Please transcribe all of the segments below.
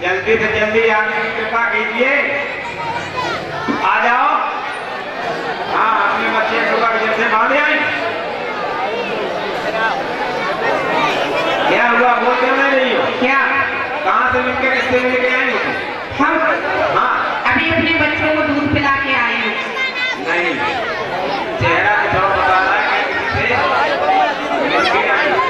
जल्दी से जल्दी आने की कृपा कीजिए। आ जाओ। हाँ, अपने बच्चे को जैसे बांधे आई। क्या हुआ, बोल क्यों नहीं हो? क्या? कहाँ से मिलकर, किससे मिलके आई हो? हम हाँ, अभी अपने बच्चों को दूध पिला के आए हैं। नहीं, चेहरा कुछ और बता रहा है कि किसी से मिलके आई हो।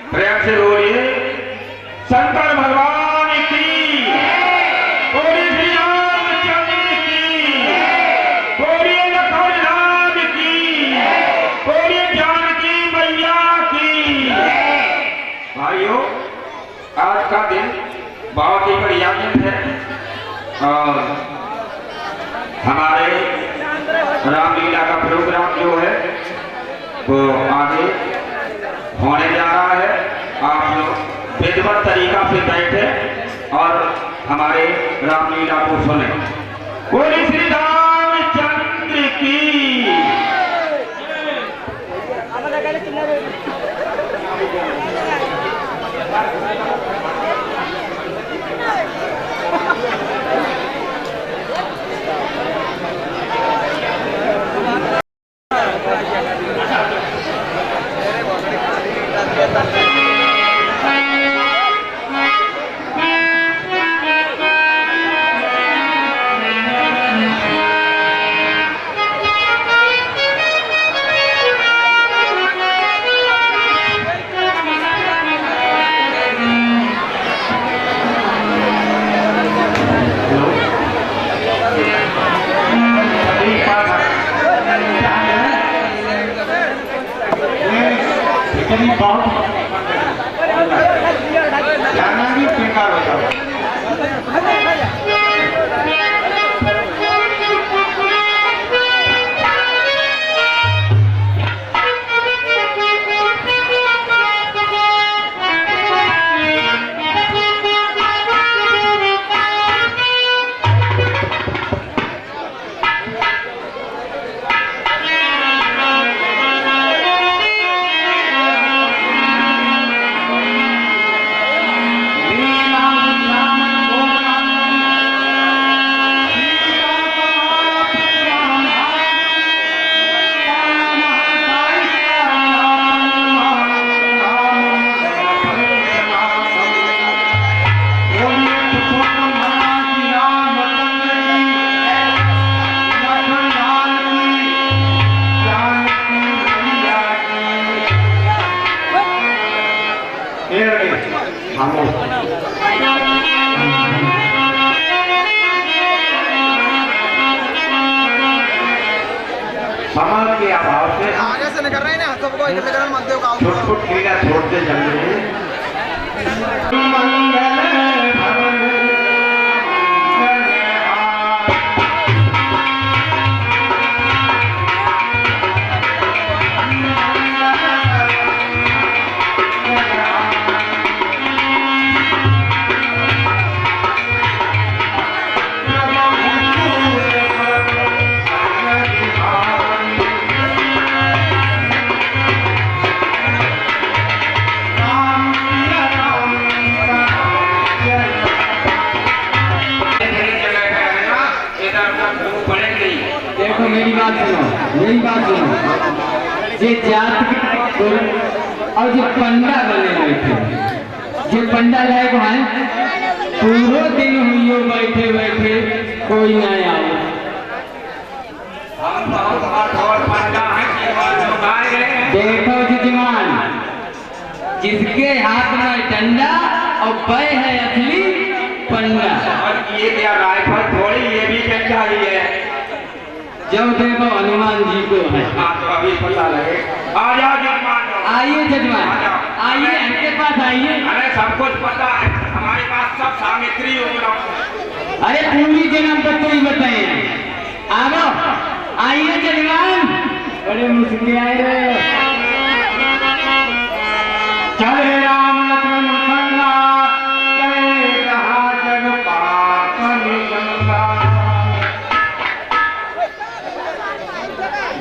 प्रेम से बोलिए शंकर भगवान की, बोलिए श्री रामचंद्र की, बोलिए लखन लाल की, बोलिए जानकी मैया की। भाइयों, आज का दिन बहुत ही बढ़िया दिन है और हमारे रामलीला का प्रोग्राम जो है वो आगे होने जा रहा है। आप लोग विधिवत तरीका से बैठे और हमारे रामलीला को सुने। बोलिए श्री रामचंद्र की। समाज के अभाव से आगे से निकल रहे हैं ना, सबको इधर लेकर मत दो गाँव छोट छोट लीला छोड़ते चल रहे हैं। मंगल भवन देखो मेरी बात सुनो, ये जात के और जो पंडा बने बैठे, जो पंडा लायक है पूरा दिन हुई बैठे बैठे कोई ना आए। देखो जजमान, जिसके हाथ में डंडा और वह है असली पंडा। और ये क्या राइफल थोड़ी, ये भी क्या है जब देखो हनुमान जी को है। तो अभी पता लगे। आ जाओ जजमान, आइए जजमान, आइए हमके पास आइए। अरे सब कुछ पता है, हमारे पास सब सामग्री उपलब्ध। अरे पूरी जन्म तक तो ही बताए आओ, आइए जजमान। बड़े मुश्किल आए रहे। चले राम लक्ष्मण खन्ना, चले कहा जग पापन गंगा।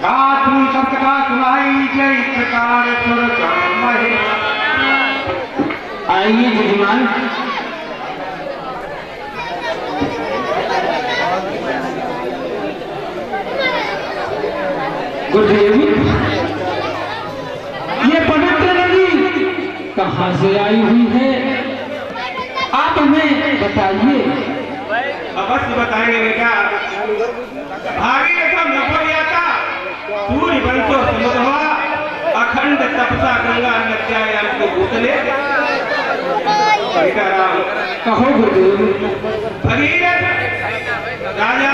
गाथू सबका सुनाई जय प्रकार सुर महे। आइए जजमान। गुरुदेव, ये पवित्र नदी कहाँ से आई हुई है, आप हमें बताइए। अवश्य बताएंगे बेटा। भागी सब नफर आता पूरी बंसो समुद्रवा अखर अखंड तपसा गंगा नत्यायाम को भूतले राम कहो गुरुदेव। भगीरथ राजा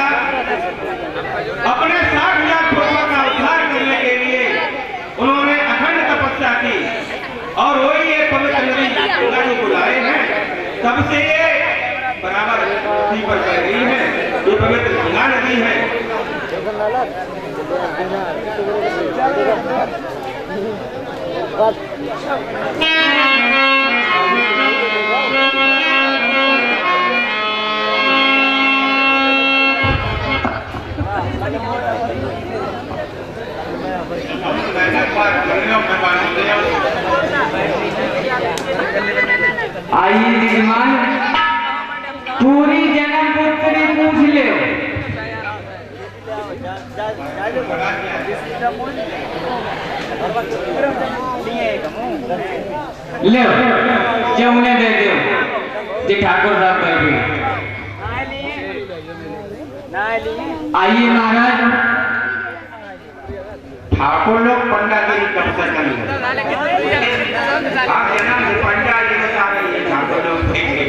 अपने 60,000 प्रजा का उद्धार करने के लिए उन्होंने अखंड तपस्या की और वही ये पवित्र नदी गंगा को बुलाए हैं, तब से ये बराबर नदी पर बह रही है। ये पवित्र गंगा नदी है। आइए यजमान, पूरी जन्म पुत्री पूछ ले। ले जमुने दे दो जी ठाकुर साहब बैठे। आइए महाराज। ठाकुर लोग पंडा गिरी कब से करेंगे? आप जना पंडा जी बता रहे हैं ठाकुर लोग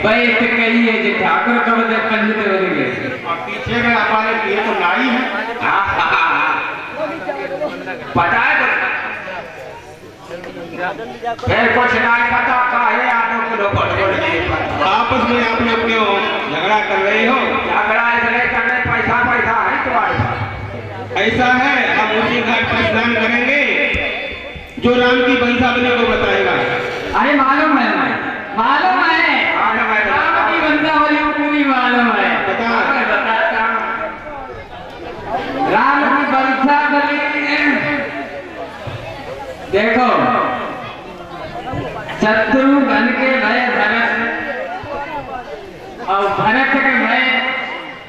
भाई तो कहिए जी ठाकुर कब से पंडित बनेंगे? और पीछे में हमारे ये तो नाई है। पता है फिर कुछ नहीं पता का है आप लोग आपस में आप लोग क्यों झगड़ा कर रहे हो? झगड़ा इसलिए करने पैसा पैसा है तुम्हारे पास। ऐसा है, हम उसी घाट पर स्नान करेंगे जो राम की वंशावली को बताएगा। अरे मालूम है, मालूम है, राम की वंशावली पूरी मालूम है। बता राम की वंशावली देखो, शत्रुघ्न के भय भरत और भरत के भय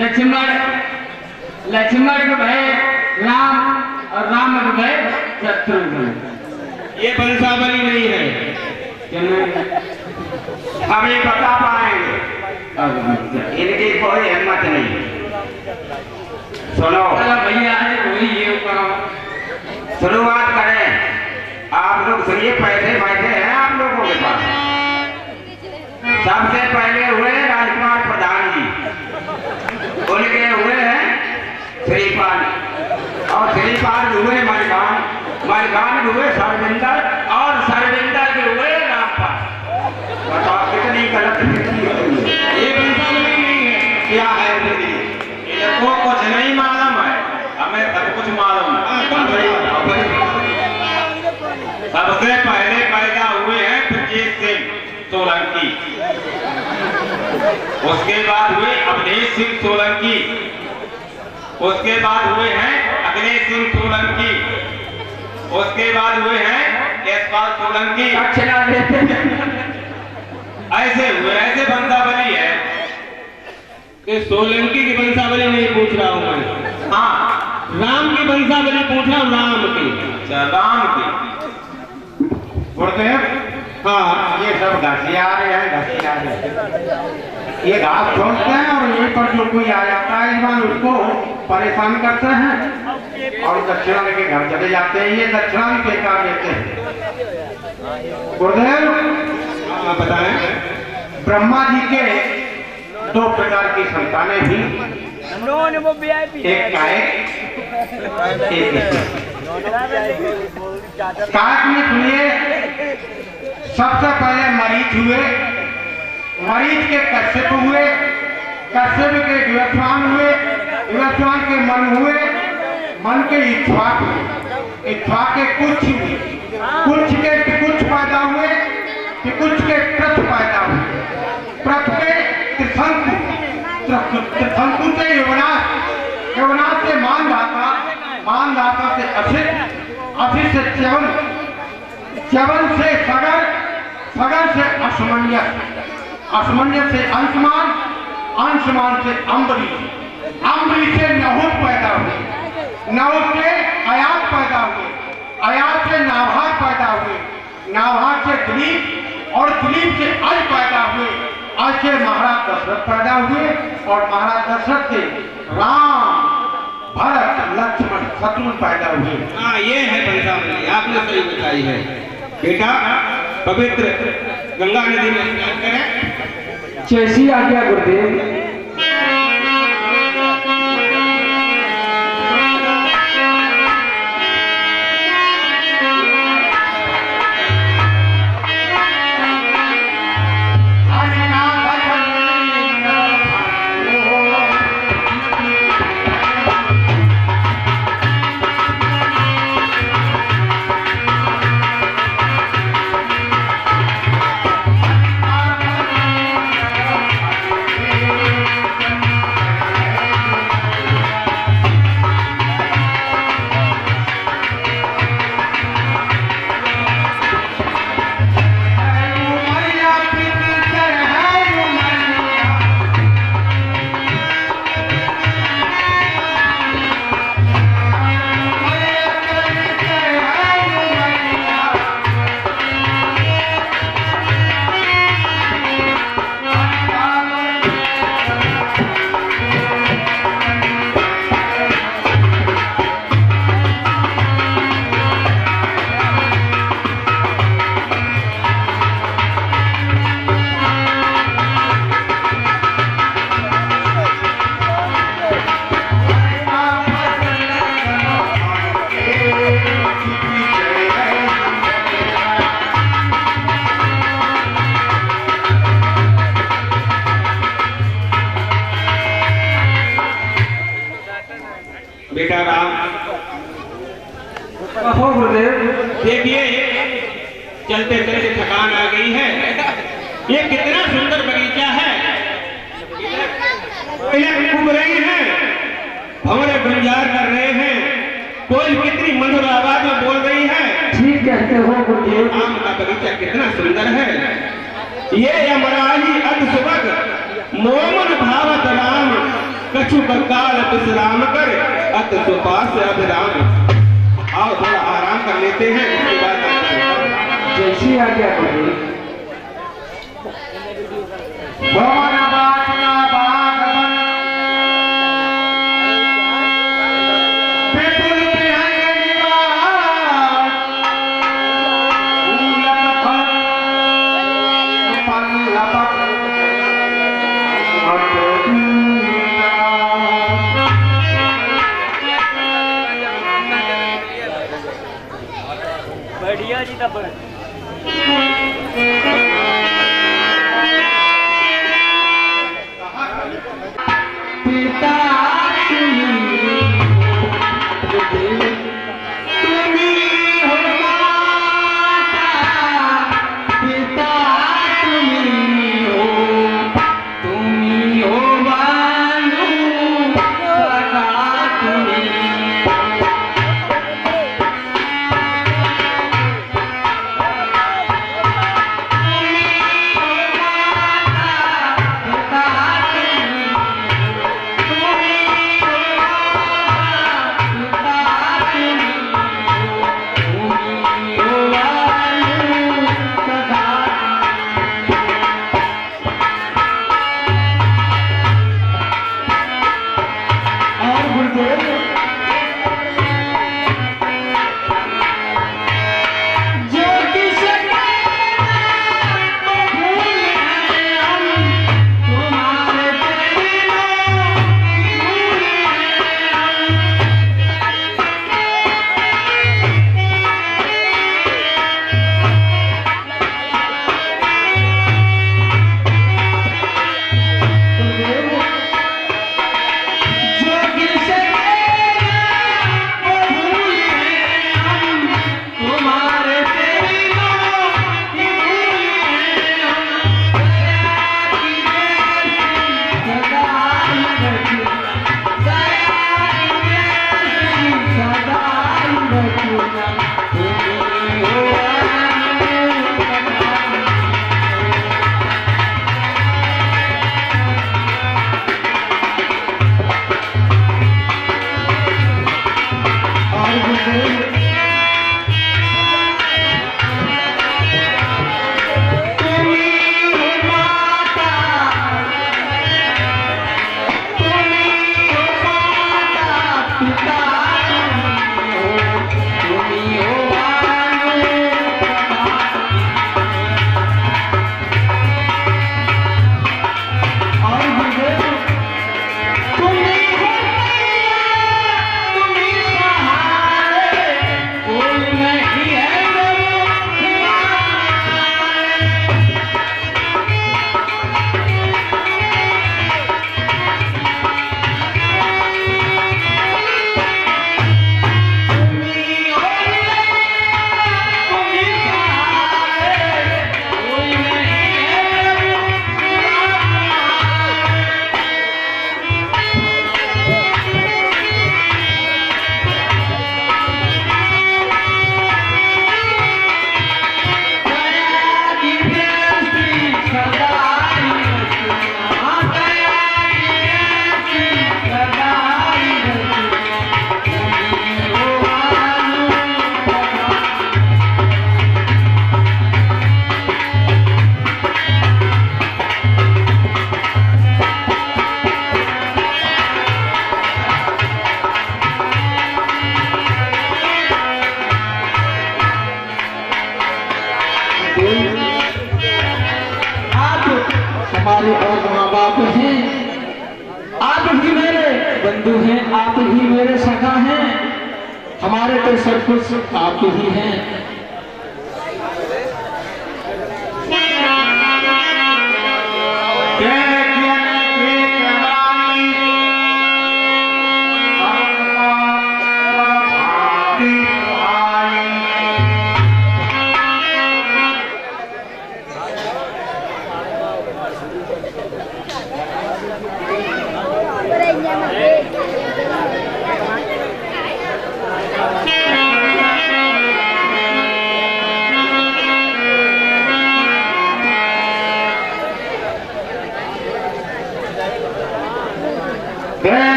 लक्ष्मण, लक्ष्मण के भय राम और राम के भय शत्रुघ्न। ये वंशावली नहीं है। हम ये बता पाएंगे, इनकी कोई हिम्मत नहीं। सुनो भैया आज वही ये करो, शुरुआत करें। आप लोग सुनिए, पैसे बैठे हैं आप लोगों के पास। सबसे पहले हुए राजकुमार प्रधान जी, उनके हुए हैं श्रीपाल, और श्रीपाल हुए मलकान, मलकान हुए सरविंदर, और सरविंदर के हुए रामपाल। बताओ कितनी गलत स्थिति है। ये वंशावली नहीं है। क्या है दीदी? इनको कुछ नहीं मालूम है, हमें सब कुछ मालूम है। सबसे पहले पैदा हुए हैं ब्रजेश सिंह सोलंकी, उसके बाद हुए अवधेश सिंह सोलंकी, उसके बाद हुए हैं अखिलेश सिंह सोलंकी, उसके बाद हुए हैं यशपाल सोलंकी। दक्षिणा देते ऐसे हुए, ऐसे वंशावली है कि सोलंकी की वंशावली नहीं पूछ रहा हूं मैं। हाँ, राम की वंशावली पूछ रहा हूं, राम की। अच्छा, राम की। गुरुदेव, हाँ, ये सब घसिया रहे हैं, घसिया रहे हैं। ये घास छोड़ते हैं और यहीं पर जो कोई आ जाता है ईमान उसको परेशान करते हैं और दक्षिणा लेके घर चले जाते हैं। ये दक्षिणा भी बेकार देते हैं। गुरुदेव, हाँ, बताएं। ब्रह्मा जी के 2 प्रकार की संतानें थी, एक कायक, एक कायक में सुनिए, सबसे पहले मरीच हुए, मरीच के कश्यप हुए, कश्यप के विवस्वान हुए, विवस्वान के मन हुए, मन के इक्ष्वाक हुए, इक्ष्वाक के कुछ हुए, कुछ के कुछ पैदा हुए, कुछ के प्रथ पैदा हुए, प्रथ के त्रिशंकु, त्रिशंकु से युवनाश, युवनाश से मानधाता, मानधाता से असित, असित से च्यवन, च्यवन से सगर, सगर से असमंजस, असमंजस से अंशमान, अंशमान से अम्बरीश, अम्बरीश से नहुत पैदा हुए, नहुत से अयात पैदा हुए, अयात से नाभाग पैदा हुए, नाभाग से दिलीप, और दिलीप से अज पैदा हुए, अज से महाराज दशरथ पैदा हुए, और महाराज दशरथ से राम, भरत लक्ष्मण शत्रुघ्न पैदा हुए। हाँ, ये है पंचामृति, आपने सही बताई है बेटा। पवित्र गंगा नदी में स्नान करें। जैसी आज्ञा गुरुदेव। बेटा राम, कहो गुरुदेव। देखिए चलते चलते थकान आ गई है। ये कितना सुंदर बगीचा है। कोयलें कूद रही हैं, भंवरे गुंजार कर रहे हैं, कोयल कितनी मधुर आवाज में बोल रही है। ठीक कहते हो गुरुदेव। आम का बगीचा कितना सुंदर है। ये यमराही अद सुबह मोमन भावत राम, कछु काल विश्राम कर अत सुपास अभिराम। आओ थोड़ा आराम कर लेते हैं, उसके बाद जैसी आज्ञा गुरुदेव। बढ़िया जी तब पिता हमारे और माँ बाप हैं, आप ही मेरे बंधु हैं, आप ही मेरे सखा हैं, हमारे तो सब कुछ आप ही हैं।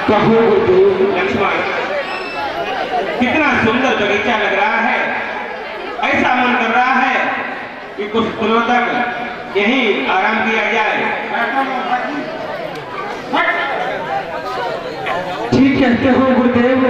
कहो गुरुदेव। लक्ष्मण, कितना सुंदर बगीचा लग रहा है, ऐसा मन कर रहा है कि कुछ दिनों तक यहीं आराम किया जाए। ठीक कहते हो गुरुदेव।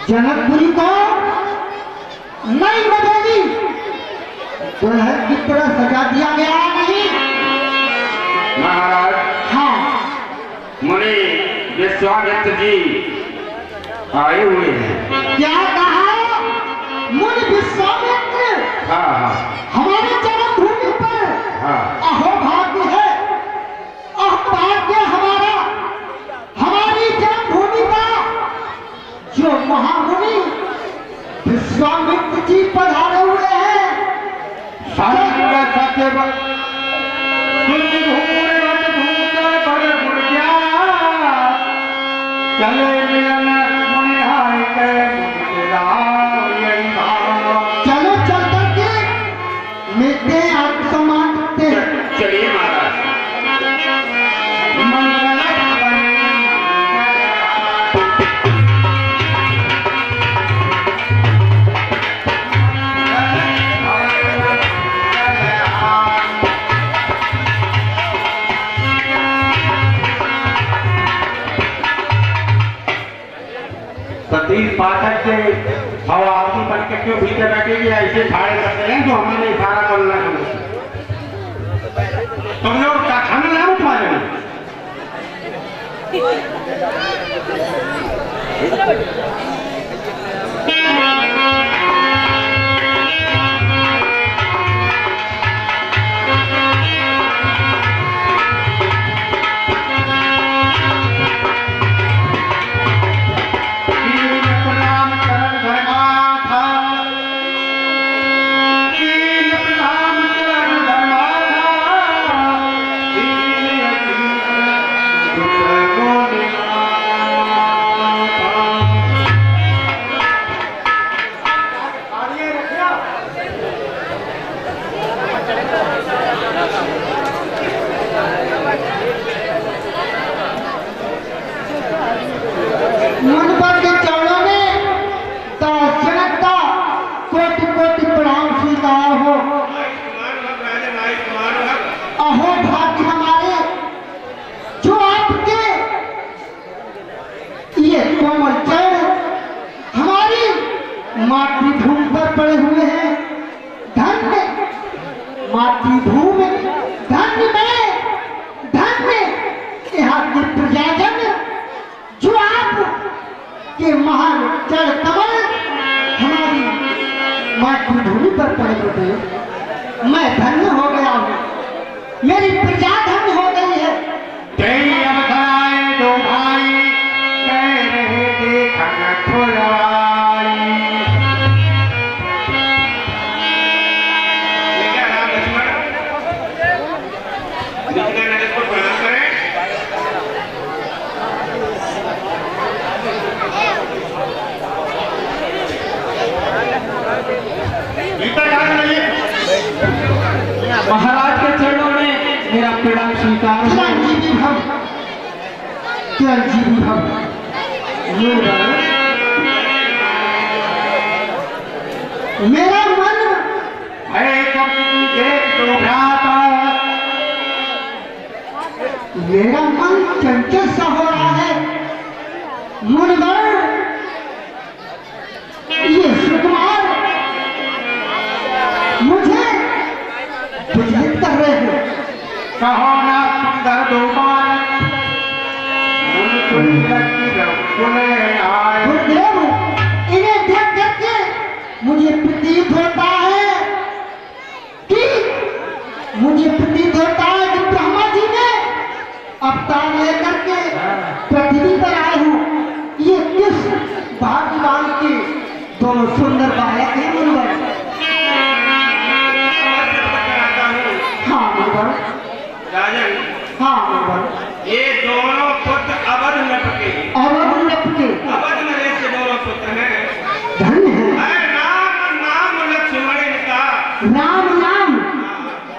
जनकपुरी को नहीं बदली, दुल्हन की तरह सजा दिया गया है नहीं। महाराज, हाँ, मुनि विश्वामित्र जी आए हुए हैं। क्या कहा? मुनि विश्वामित्र? हाँ हाँ हमारे जन्मभूमि पर? हाँ। अहो भाग्य है, अहो भाग्य हमारा, हमारी जन्मभूमि का जो महामुनि विश्वामित्र जी पधारे हुए हैं। चलो चल करके मिलते हैं, आप समाप्त। चलिए महाराज। सतीश पाठक के हवा आदमी बन के क्यों भीतर बैठेगी, ऐसे खड़े करते हैं जो हमें इशारा करना है। तुम लोग का खाना ना उठवा लेना। के महान चढ़ कमल हमारी मातृभूमि पर पड़े होते मैं धन्य हो गया हूँ, मेरी प्रजा धन्य हो गई है। तेरी अवधाए दो भाई कह रहे देखन फुलवाई। क्या राम लक्ष्मण जितने नजर को प्रणाम करें। महाराज के चरणों में मेरा प्रणाम स्वीकार हो। चिरंजीवी भव, चिरंजीवी भव। मेरा मन है कब देख दो भ्राता। मेरा मन चंचल सा हो रहा है। मुनवर ये सुकुमार मुझे विचलित कर रहे हैं। कहो ना सुंदर दो बालक आए। गुरुदेव इन्हें देख करके मुझे प्रतीत होता है कि ब्रह्मा जी ने अवतार लेकर के पृथ्वी पर आए हूँ। ये किस भाग्यवान के दोनों सुंदर बालक हैं मुनवर। हाँ मुनवर, राजन हाँ मुनवर। ये दोनों पुत्र अवध नट के अवध नट के अवध नरेश के दोनों पुत्र हैं। धन्य है। नाम नाम लक्ष्मण इनका। राम नाम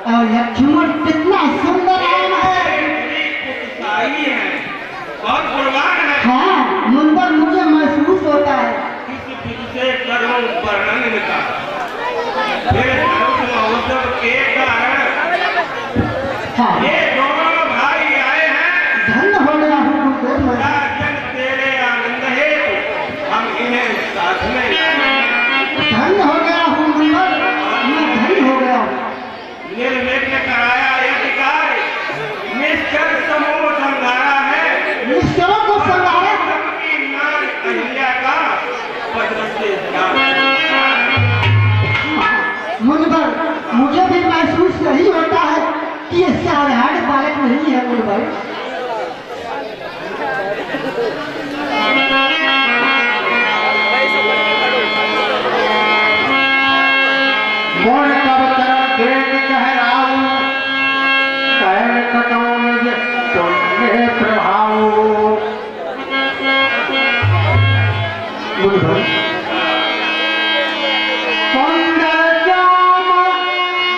और लक्ष्मण कितना सुंदर नाम है। उत्साही है, बहुत गुणवान है। हाँ मुनवर, मुझे महसूस होता है। किस विधि से करूं वर्णन इनका। फिर धनुष महोत्सव के कारण हाँ ये दोनों भाई आए हैं। धन्य हो गया हूँ गुरुदेव मैं। राजन तेरे आनंद हेतु हम इन्हें साथ में धन्य हो गया हूँ मुनवर, मैं धन्य हो गया हूँ। निर्विघ्न कराया यह कार्य, निश्चल समूह संघारा है। निश्चलों को संगारा की नान अहिल्या का पद्म से ध्यान। मुनवर, मुझे भी महसूस यही होता है कि ये साधारण बालक नहीं है मुनवर। कौन कब तरह देख कहराऊ कहन कटौन तुमने प्रभाऊ। मुनवर सुंदर श्याम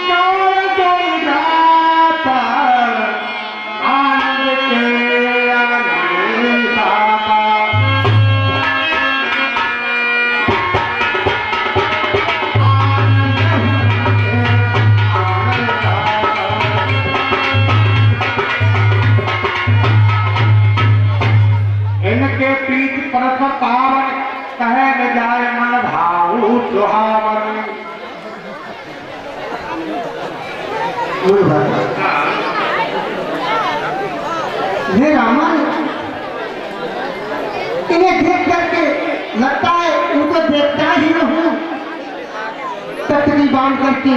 चोर जो जाता आनंद के आनंद दाता। इनके पीठ परस्पर पावन कहे न जाए मन भाऊ सुहावन। मुनवर, हे रामन, इन्हें देख करके लगता है उनको देखता ही रहूं। तकरी बांध करके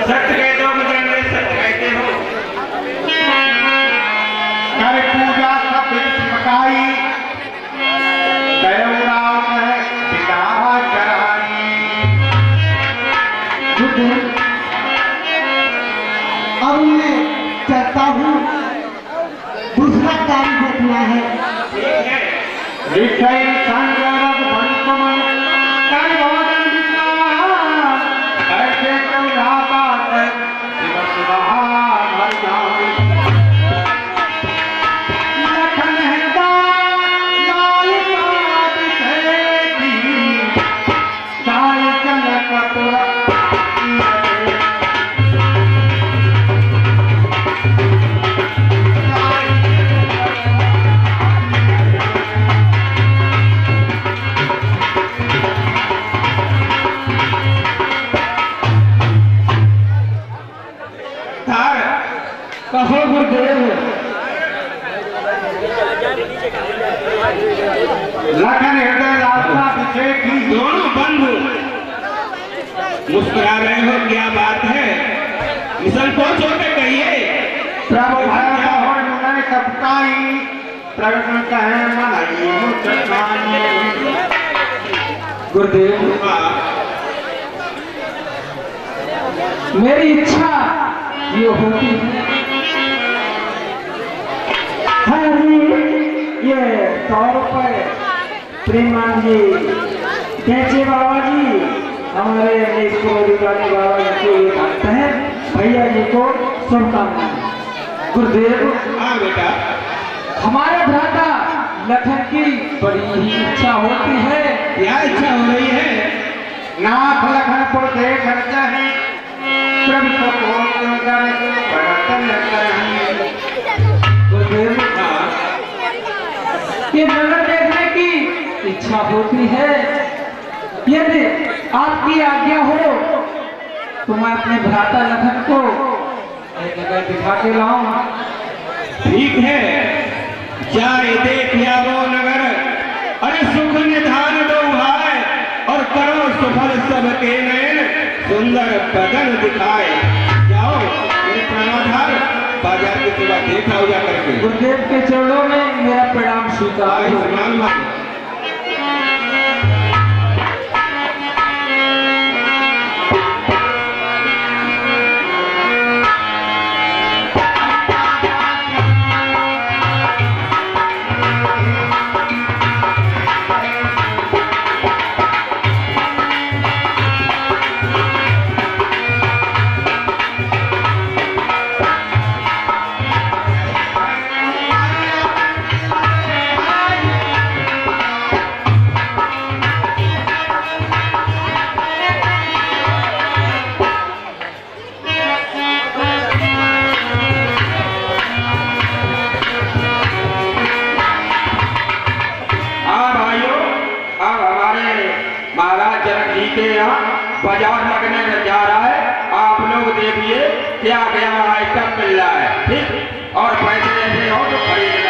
सत्य कहते हो मुद्रण सत्य कहते हो। कर पूजा सब पकाई देवराव है पिता कराई। गुरुदेव, अब मैं चलता हूँ, दूसरा कार्य देखना है। ठीक है। विषय संगरग भंकमन कर भोजन विश्राम ऐसे क्यों जाता है दिवस बहार हर जाए। लखन है लाल पात सेठी साय जनक पुरा। धार कहो गुरुदेव। लखन हृदय रास्ता पीछे की दोनों बंधु मुस्कुरा रहे हो, क्या बात है? निसंकोच होकर कहिए। प्रभु भय हो मुनय कपकाई प्रगट कहे मनाई मुचकानी। गुरुदेव, मेरी इच्छा ये होती है। हाँ जी, ये 100 रुपए प्रेमान जी कैचे बाबा जी हमारे इसको दिवाली बाबा जी को ये भक्त है, भैया जी को शुभकामनाएं। गुरुदेव, हाँ बेटा, हमारे भ्राता लखन की बड़ी ही इच्छा होती है। क्या इच्छा हो रही है? नाथ लखन को देख चाहे प्रभु को कर बरतन करें। गुरुदेव, ये नगर देखने की इच्छा होती है। यदि आपकी आज्ञा हो तो मैं अपने भ्राता लखन को एक जगह दिखा के लाऊं। ठीक है, जाए देख वो नगर, अरे सुख निधान दो भाई, और करो सुफल सबके नयन, सुंदर बदन दिखाए। जाओ मेरे प्राणाधार, बाजार की सेवा देखा हो जा करके। गुरुदेव के चरणों में मेरा प्रणाम स्वीकार आई हो। प्रणाम मां। महाराज जनक जी के यहाँ बाजार लगने में जा रहा है। आप लोग देखिए क्या क्या आइटम मिल रहा है, ठीक? और पैसे ऐसे हो तो खरीदना।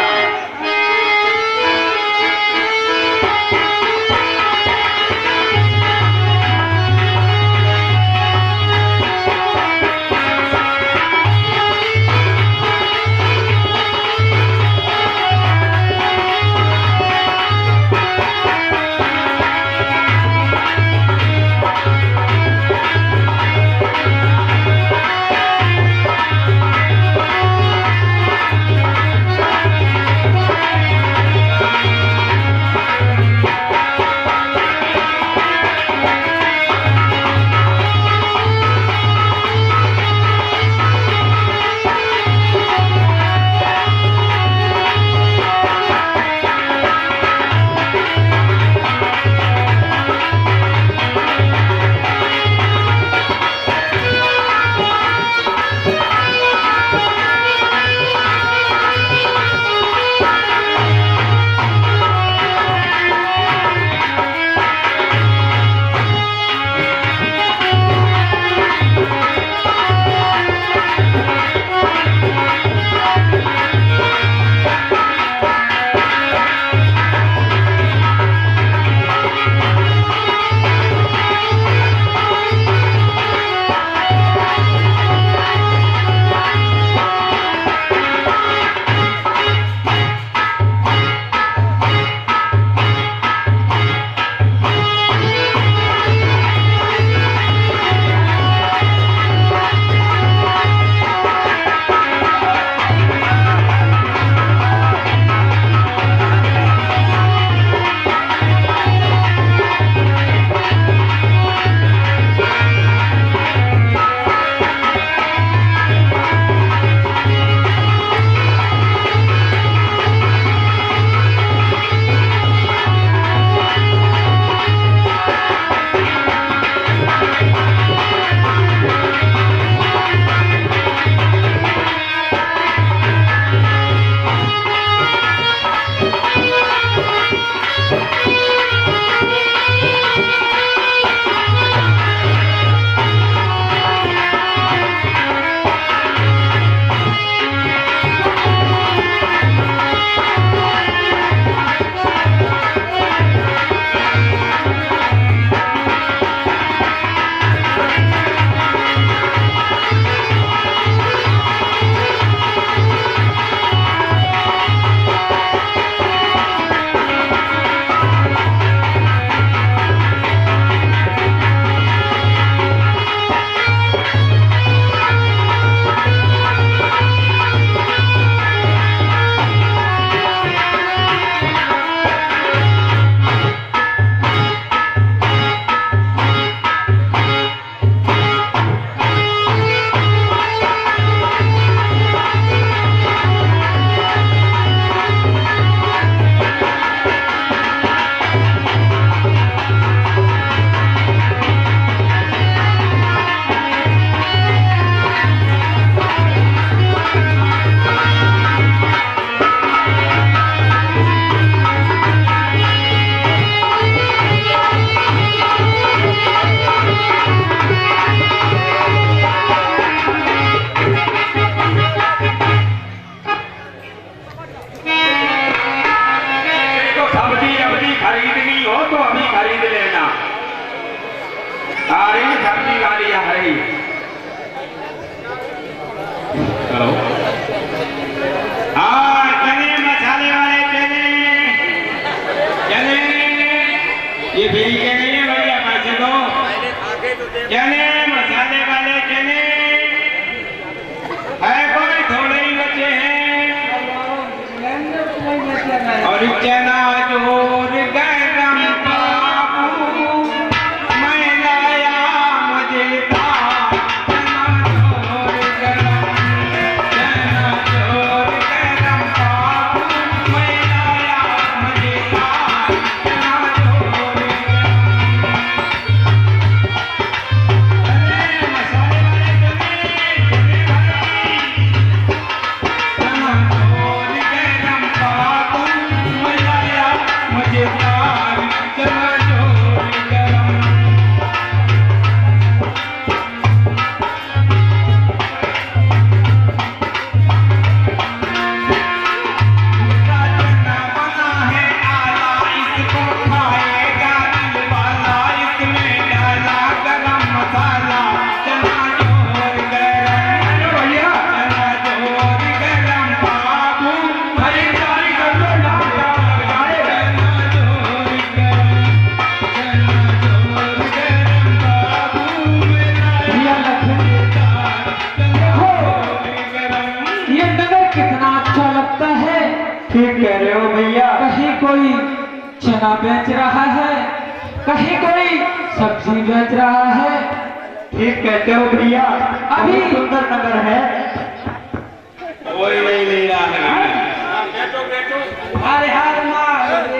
करो। हाँ चने मसाले वाले चने, चने ये फ्री के नहीं है भैया, पैसे दो। चने मसाले वाले चने है, कोई थोड़े ही बचे हैं। और चना जोर गरम बाबू मैं लाया मजेदार, चना जोर गरम, चना जोर गरम बाबू मैं लाया मजेदार, चना जोर गरम। अरे मसाले वाले चने, चने भाई, चना जोर गरम बाबू मैं लाया मजेदार, चना जोर गरम। चना बना है आला, इसको खाएगा दिल वाला, इसमें डाला गरम मसाला, चना जोर गरम। भैया चना जोर गरम बाबू खरीदारी कर लो, चना जोर गरम, चना जोर गरम बाबू मेरा भैया मजेदार, चना जोर गरम। ये नगर कितना अच्छा लगता है। ठीक कह रहे हो भैया। कहीं कोई चना बेच रहा है, कहीं कोई सब्जी बेच रहा है। ठीक कहते हो भैया, अभी बहुत सुंदर नगर है। कोई नहीं ले रहा है। हर हर महादेव।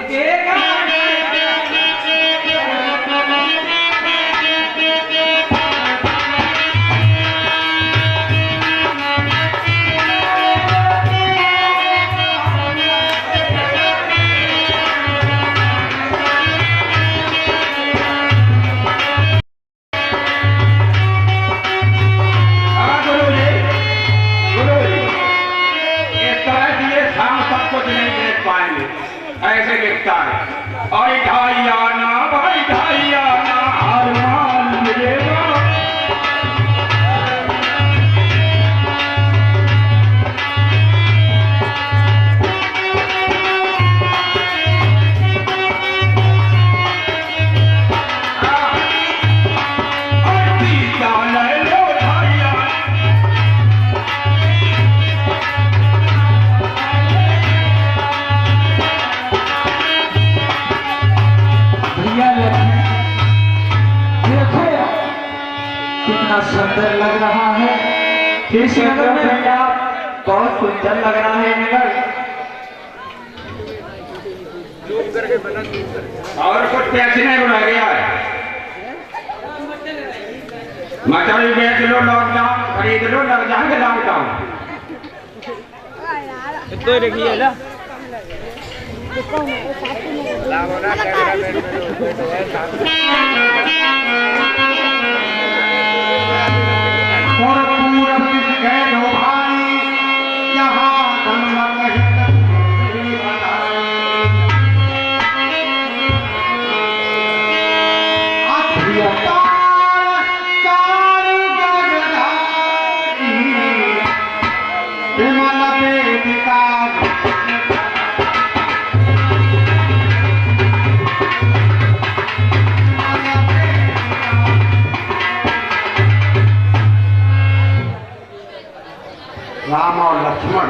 हाँ गुरुजी, गुरुजी, इस तरह से ये शाम सब कुछ नहीं देख पाएंगे, ऐसे दिखता है। और ढाई आना भाई, ढाई आना हर माल मिलेगा। और 30 आना लो, ढाई आना। भैया देखो कितना सुंदर लग रहा है। ठीक कहते हो भैया, बहुत सुंदर लग रहा है नगर। और कुछ बेचने को रह गया है। मटर भी बेच लो, लॉकडाउन खरीद लो, लग जाएंगे लॉकडाउन। तो देखिए ना और पूरब कह दो भाई, यहाँ गंगा कहीं नहीं बनाई। अखियाँ कार गगधारी, विमल वेदिका राम और लक्ष्मण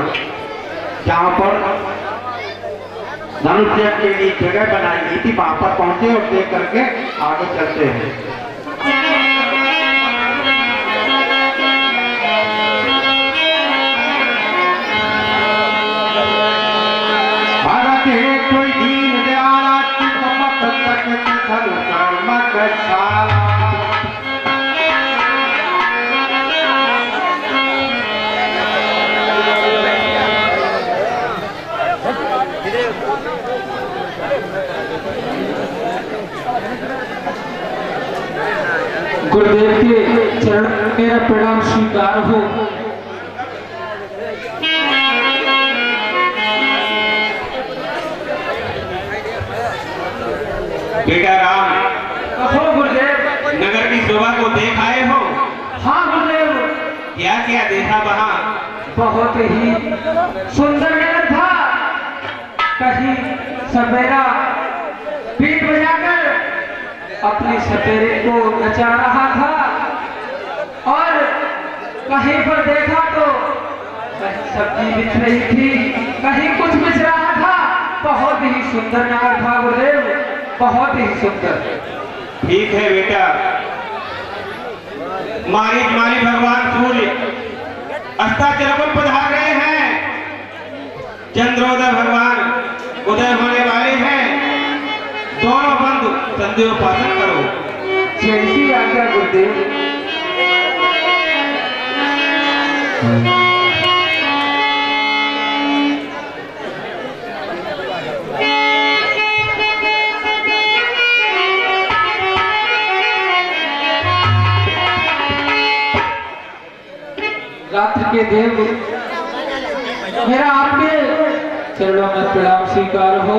जहाँ पर धनुष्य के लिए जगह बनाई गई थी, वहां पर पहुंचे और देख करके आगे चलते हैं। भारत है कोई दीन दयाला, चितमत तक तिथल कर्मक शाला। गुरुदेव के चरण में मेरा प्रणाम स्वीकार हो। बेटा राम, कहो गुरुदेव। नगर की शोभा को देख आए हो? हाँ गुरुदेव। क्या क्या देखा वहाँ? बहुत ही सुंदर नगर था। कहीं सपेरा पीठ बजाकर अपने सपेरे को नचा रहा था और कहीं पर देखा तो कहीं सब्जी बिछ रही थी, कहीं कुछ बिछ रहा था। बहुत ही सुंदर नगर था गुरुदेव, बहुत ही सुंदर। ठीक है बेटा, माली भगवान सूर्य अस्ताचल पर पधार रहे हैं, चंद्रोदय भगवान उदय होने वाले हैं। दोनों बंधु संध्योपासन करो। जैसी आज्ञा गुरुदेव। रात्रि के देव, मेरा आपके चरणों में प्रणाम स्वीकार हो।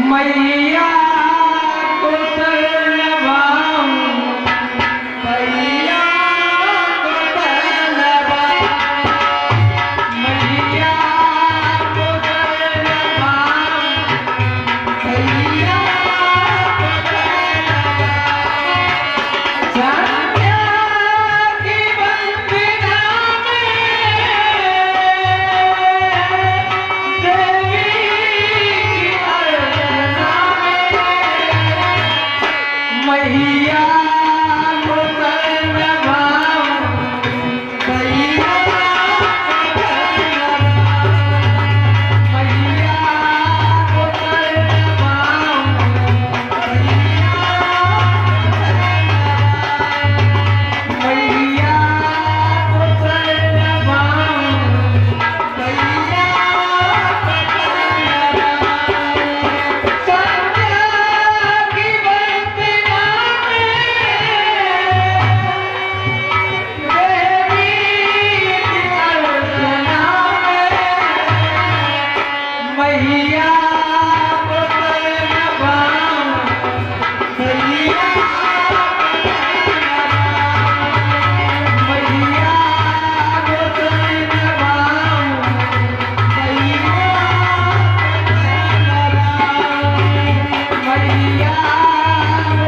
मैया को शरणवाऊं, मैया को शरणवाऊं, मैया को शरणवाऊं, मैया को शरणवाऊं। संध्या की वंदना में देवी की अर्चना में मैया को शरणवाऊं, मैया को शरणवाऊं, मैया को शरणवाऊं, मैया को शरणवाऊं, मैया को शरणवाऊं। संध्या की वंदना में देवी की अर्चना में मैया को शरणवाऊं, मैया को शरणवाऊं, मैया को शरणवाऊं, मैया मैया को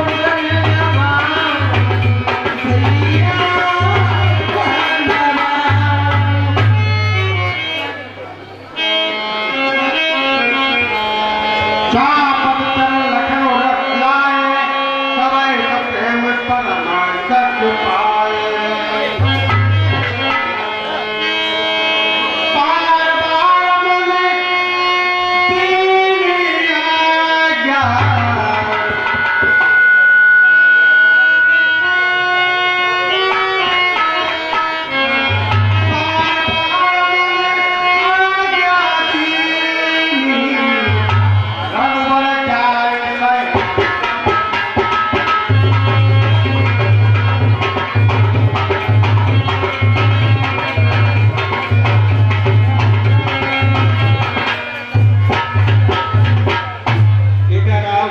बेटा राम,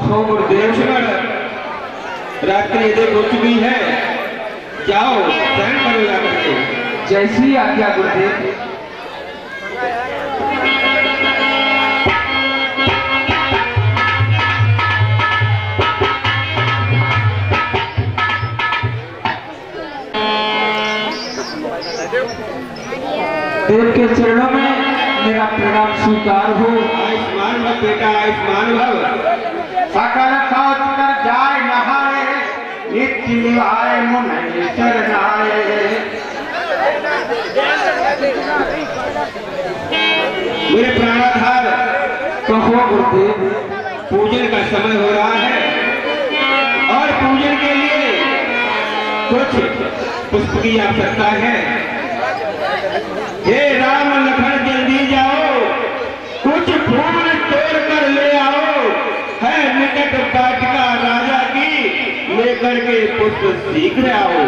हो गुरुदेव। लक्ष्मण, रात्रि अधिक हो चुकी है, जाओ शयन करो जाकर के। जैसी आज्ञा गुरुदेव। देव के चरणों में मेरा प्रणाम स्वीकार हो। आयुष्मान भव बेटा, आयुष्मान भव। सकल सोच कर जाय नहाए, नित्य निभाए मुनि शरणाए। मेरे प्राणाधार, कहो गुरुदेव। पूजन का समय हो रहा है और पूजन के लिए कुछ पुष्प की आवश्यकता है। हे राम लखन जल्दी जाओ, कुछ फूल तोड़ कर ले आओ, है निकट वाटिका राजा की, ले लेकर के पुष्प शीघ्र आओ।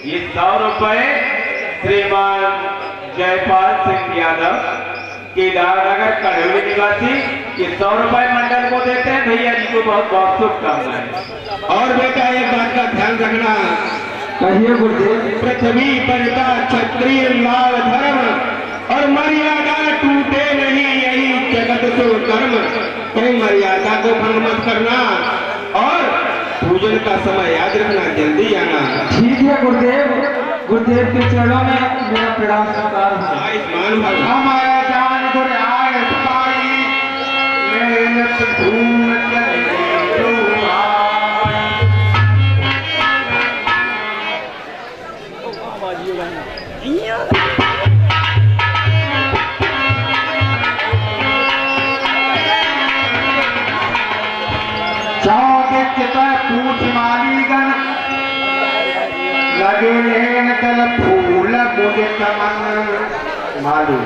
ये 100 रुपए श्रीमान जयपाल सिंह यादव केदारनगर कढ़ौली निवासी ये 100 रुपए मंडल को देते हैं। भैया जी को बहुत बहुत शुभकामनाएं। और बेटा एक बात का ध्यान रखना, कहिए गुरुदेव। पृथ्वी परिता क्षत्रिय लाल धर्म और मर्यादा टूटे नहीं, यही जगत सो कर्म। कोई मर्यादा को भंग मत करना और पूजन का समय याद रखना, जल्दी आना। ठीक है गुरुदेव। गुरुदेव के चरणों में मेरा प्रणाम स्वीकार हो। आयुष्मान भव। हमारा जान गुर आए पाई मेहनत धूम चले जो पूछ मालीगन लगे लेन दल फूल मुझे चमन मालू।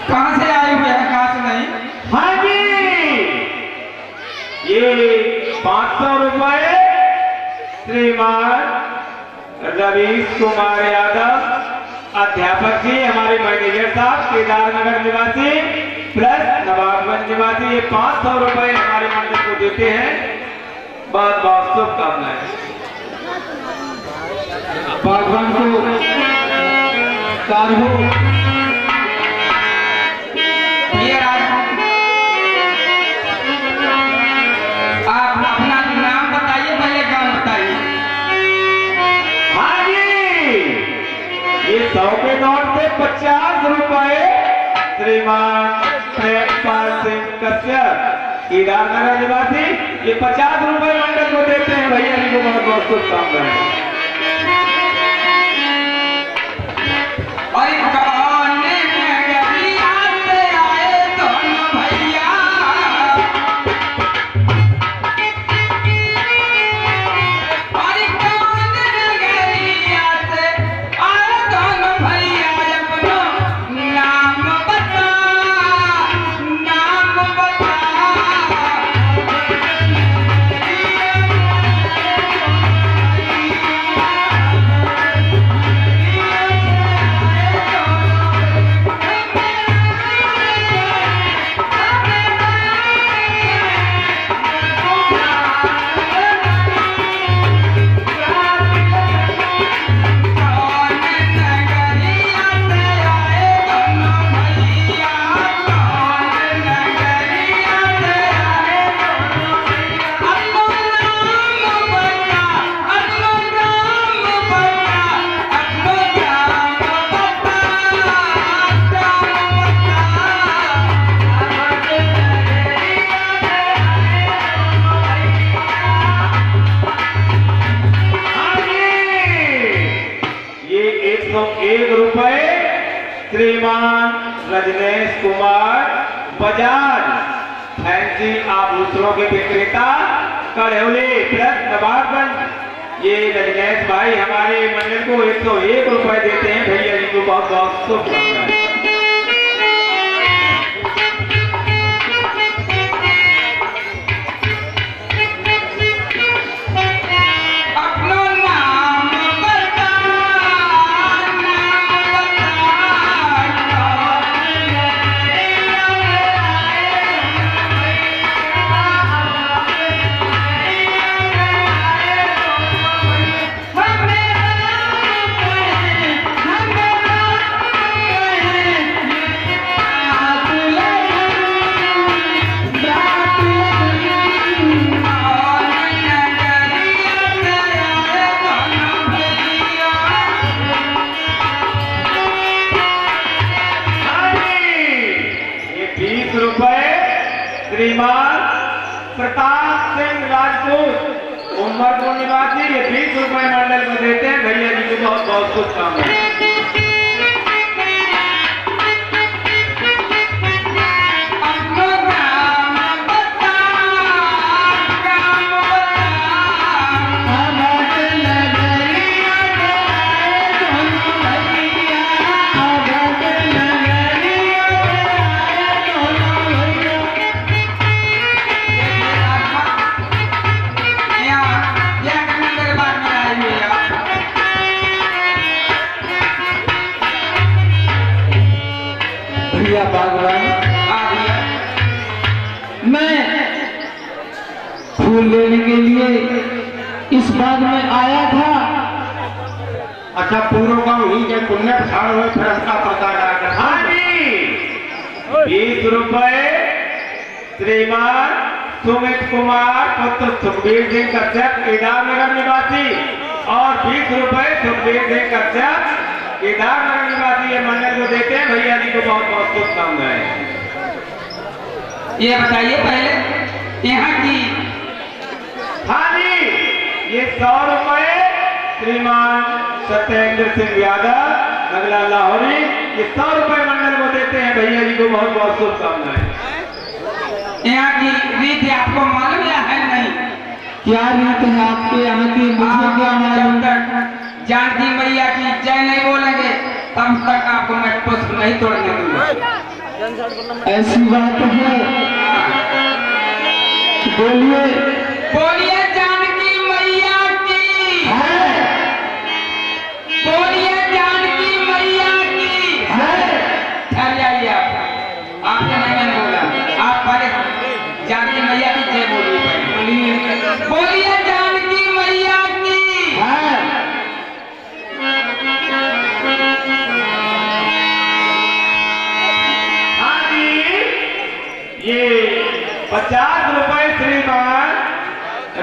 कहाँ से आए हुए हैं, कहाँ से नहीं? हाँ जी, ये 500 रुपए श्रीमान रवीश कुमार यादव अध्यापक जी, हमारे मैनेजर साहब केदारनगर निवासी प्लस नवाबगंज निवासी, ये 500 रुपए हमारे मंडल को देते हैं। बहुत बहुत शुभकामनाएं। भगवान को कार हो। आप अपना नाम बताइए, पहले काम बताइए। हाँ जी, ये 100 के नोट से 50 रुपए श्रीमान प्रेमपाल सिंह कश्यप केदारनगर निवासी, ये 50 रुपए मंडल को देते हैं। भैया जी को बहुत बहुत शुभकामनाएं। ₹1 श्रीमान रजनेश कुमार बजाज, फैंसी आभूषणों के विक्रेता, कड़ौली प्लस नवाबगंज। ये रजनेश भाई हमारे मंडल को ₹101 देते हैं। भैया जी को बहुत बहुत शुभकामनाएं। श्रीमान प्रताप सिंह राजपूत उमरपुर निवासी, ये ₹20 मंडल को देते हैं। भैया जी को बहुत बहुत शुभकामनाएं। भैया बागवान, मैं फूल लेने के लिए इस बाग में आया था। अच्छा पूर्व गाँव ही के पुण्य प्रसार हुए फिर उसका पता लगा। हाँ जी, ₹20 श्रीमान सुमित कुमार पुत्र सुखबीर सिंह कश्यप, केदार नगर निवासी, और ₹20 सुखबीर सिंह कश्यप, केदार नगर निवासी, ये मंडल को देते हैं। भैया जी को बहुत बहुत शुभकामनाएं। ये बताइए पहले यहाँ की। हाँ जी, ये ₹100 श्रीमान सत्येंद्र सिंह यादव, नगला लाहौरी, ये ₹100 मंडल को देते हैं। भैया जी को बहुत बहुत शुभकामनाएं। यहाँ की रीत आपको मालूम है नहीं? क्या रीत है आपके यहाँ की? मुझे क्या मालूम? जानकी मैया की जय नहीं बोलेंगे तब तक आपको मैं पुष्प नहीं तोड़ने दूंगा। ऐसी बात है, बोलिए बोलिए जानकी मैया की, बोलिए जानकी मैया की। ठहर जाइए आपने नहीं बोला, आप पहले जानकी मैया की जय बोलिए। बोलिए जानकी मैया की। हाँ जी, ये ₹50 श्रीमान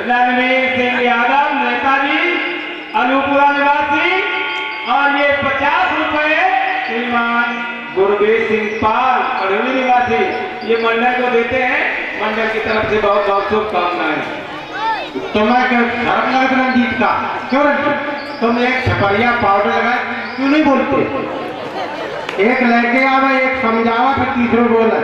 रणवीर सिंह यादव, नेताजी, अलूपुरा निवासी, और ये ₹50 श्रीमान गुरबीर सिंह पाल, कड़ौली निवासी, ये मंडल को देते हैं। मंडल की तरफ से बहुत बहुत शुभकामनाएं। तुम्हें धर्म लग रंजीत का क्यों रंजीत? तुम एक छपरिया पाउडर लगा क्यों नहीं बोलते? एक लेके आवे, एक समझावा, फिर तीसरो बोला।